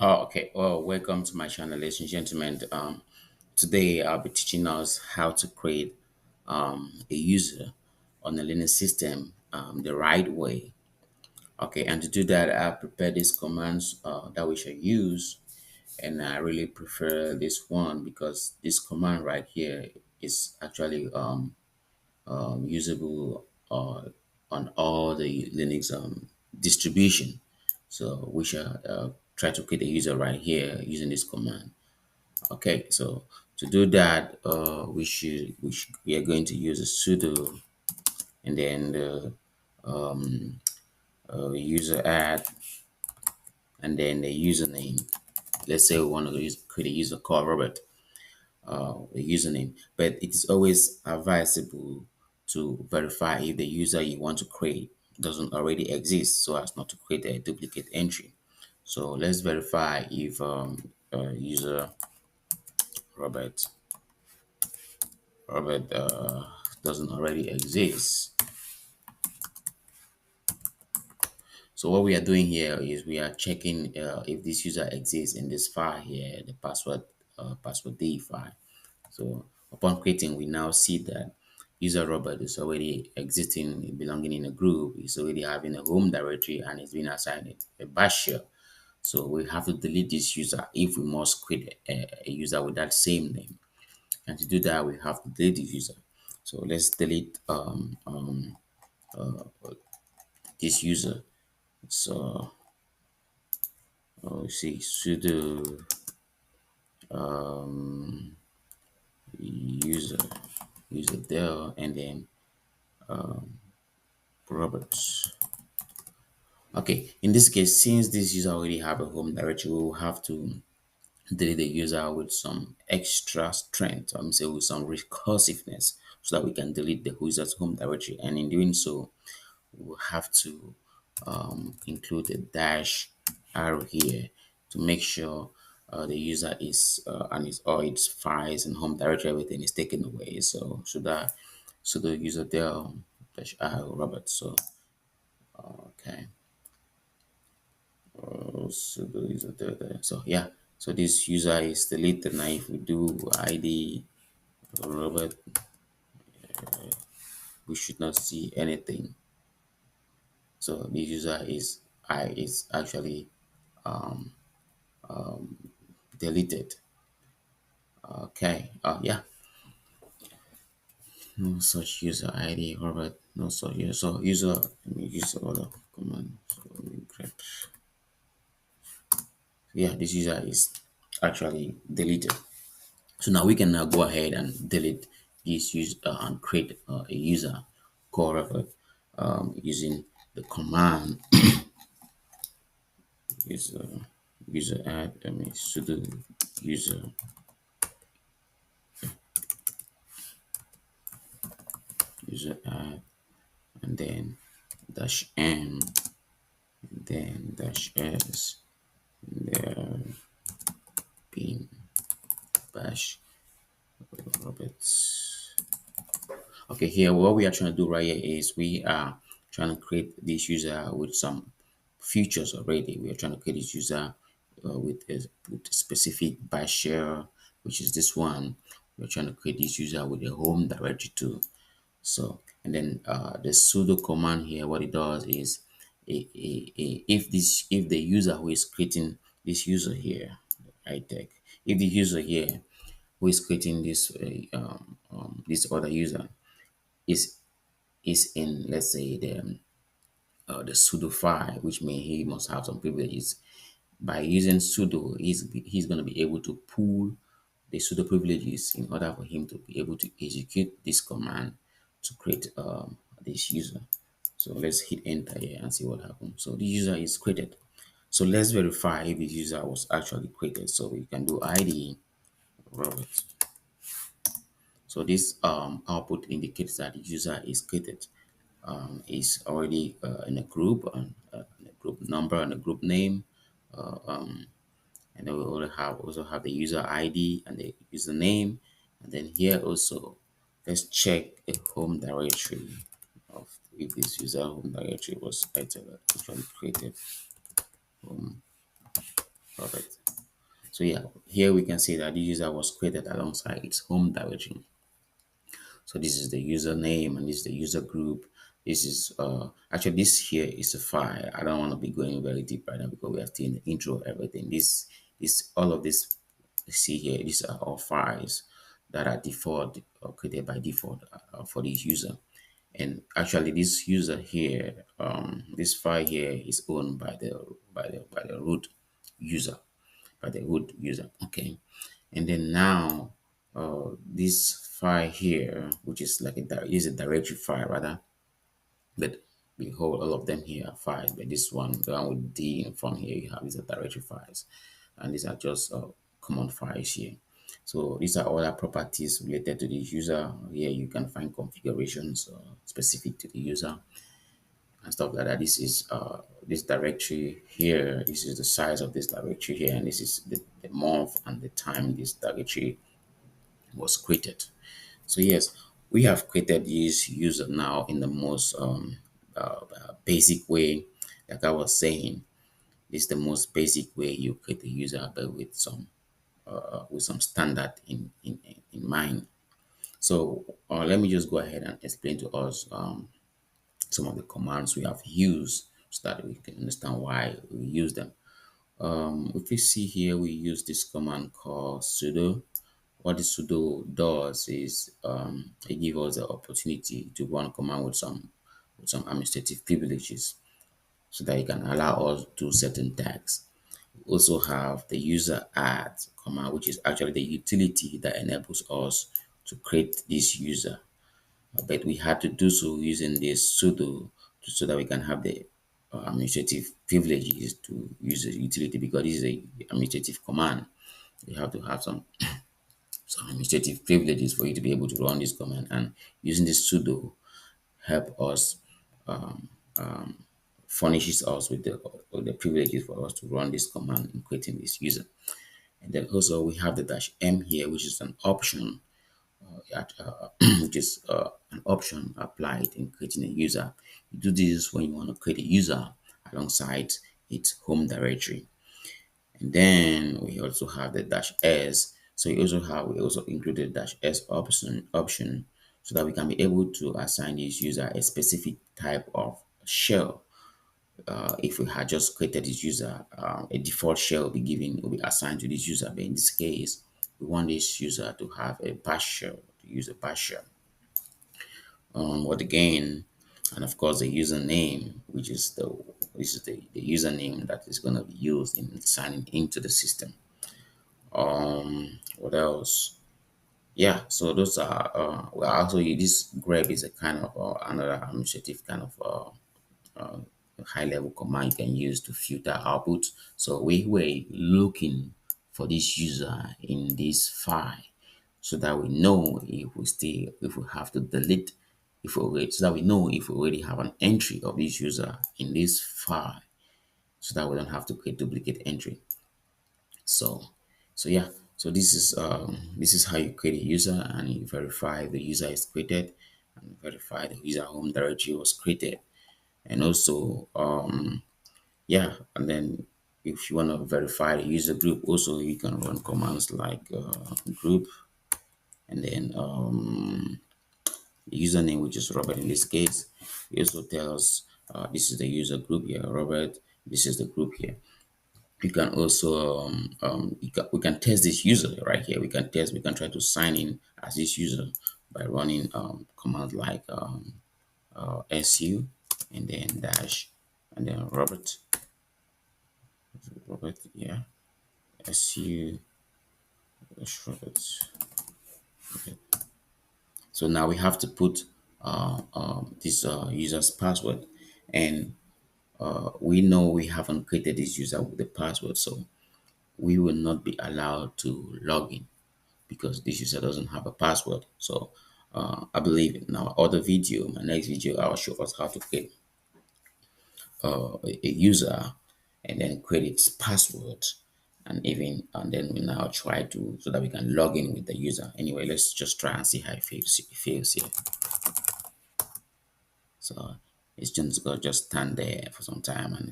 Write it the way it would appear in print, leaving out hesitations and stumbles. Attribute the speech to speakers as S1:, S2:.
S1: Oh, okay. Well, welcome to my channel, ladies and gentlemen. Today I'll be teaching us how to create a user on a Linux system the right way. Okay, and to do that, I've prepared these commands that we shall use, and I really prefer this one because this command right here is actually usable on all the Linux distribution. So we shall try to create a user right here using this command. Okay, so to do that, we are going to use a sudo and then the user add and then the username. Let's say we want to create a user called Robert. The username, but it is always advisable to verify if the user you want to create doesn't already exist so as not to create a duplicate entry. So let's verify if user Robert Robert doesn't already exist. So what we are doing here is we are checking if this user exists in this file here, the password D file. So upon creating, we now see that user Robert is already existing, belonging in a group, is already having a home directory and is being assigned a bash shell. So we have to delete this user if we must create a user with that same name. And to do that, we have to delete the user. So let's delete this user. So we see sudo user del and then Roberts. Okay, in this case, since this user already have a home directory, we will have to delete the user with some extra strength, I'm say with some recursiveness, so that we can delete the user's home directory. And in doing so, we'll have to include a dash arrow here to make sure the user is and his all its files and home directory, everything is taken away. So the user del dash arrow Robert. So okay. So the user there. So yeah, so this user is deleted. Now if we do id Robert, we should not see anything. So this user is actually deleted. Okay. Yeah, no such user id Robert, no such user. So user, let me use other command. So let me grep. Yeah, this user is actually deleted. So now we can now go ahead and delete this user and create a user called Robert using the command user add, I mean sudo user add and then dash m and then dash s and then bin bash Roberts. Okay, here what we are trying to do right here is we are trying to create this user with some features already. We are trying to create this user with a specific bash shell, which is this one. We're trying to create this user with a home directory too. So, and then the sudo command here, what it does is if the user who is creating this user here, tech, if the user here who is creating this other user is in, let's say, the sudo file, which means he must have some privileges. By using sudo, he's going to be able to pull the sudo privileges in order for him to be able to execute this command to create this user. So let's hit enter here and see what happens. So the user is created. So let's verify if the user was actually created. So we can do id Robert. So this output indicates that the user is created, is already in a group and a group number and a group name. And then we also have the user ID and the username. And then here also, let's check a home directory of if this user home directory was actually created. Perfect. So yeah, here we can see that the user was created alongside its home directory. So this is the username and this is the user group. This is actually this here is a file. I don't want to be going very deep right now because we are still in the intro of everything. This all of this you see here, these are all files that are default or created by default for this user. And actually this user here, this file here is owned by the root user, by the root user. Okay. And then now this file here, which is like is a directory file rather, but we hold all of them here are files. But this one, the one with D in front here, you have these are directory files, and these are just common files here. So these are other properties related to the user. Here you can find configurations specific to the user and stuff like that. This is this directory here. This is the size of this directory here, and this is the month and the time this directory was created. So yes, we have created this user now in the most basic way. Like I was saying, this is the most basic way you create a user, but with some standard in mind. So let me just go ahead and explain to us some of the commands we have used so that we can understand why we use them. If you see here, we use this command called sudo. What the sudo does is it gives us the opportunity to run command with some administrative privileges so that it can allow us to do certain tasks. We also have the user add command, which is actually the utility that enables us to create this user. But we had to do so using this sudo so that we can have the administrative privileges to use the utility because this is a administrative command. You have to have some administrative privileges for you to be able to run this command, and using this sudo help us furnishes us with the privileges for us to run this command in creating this user. And then also we have the dash m here, which is an option which is an option applied in creating a user. You do this when you want to create a user alongside its home directory. And then we also have the dash s. So we also included dash s option so that we can be able to assign this user a specific type of shell. If we had just created this user, a default shell will be assigned to this user. But in this case, we want this user to have a bash shell, to use a bash shell. What again, and of course the username, which is the username that is going to be used in signing into the system. What else? Yeah, so those are well, also this grep is a kind of another administrative kind of high level command you can use to filter output. So we were looking for this user in this file so that we know if we have to delete if we already, so that we know if we already have an entry of this user in this file so that we don't have to create duplicate entry. So yeah, so this is how you create a user and you verify the user is created and verify the user home directory was created. And also yeah, and then if you want to verify the user group, also you can run commands like group and then the username, which is Robert in this case. It also tells this is the user group here, Robert. This is the group here. You can also we can test this user right here. We can try to sign in as this user by running commands like su and then dash and then Robert, yeah, su dash Robert. Okay. So now we have to put this user's password, and we know we haven't created this user with the password, so we will not be allowed to log in because this user doesn't have a password. So I believe in our other video, my next video, I'll show us how to create a user and then create its password, and then we now try to so that we can log in with the user. Anyway, let's just try and see how it feels here. So it's just gonna just stand there for some time and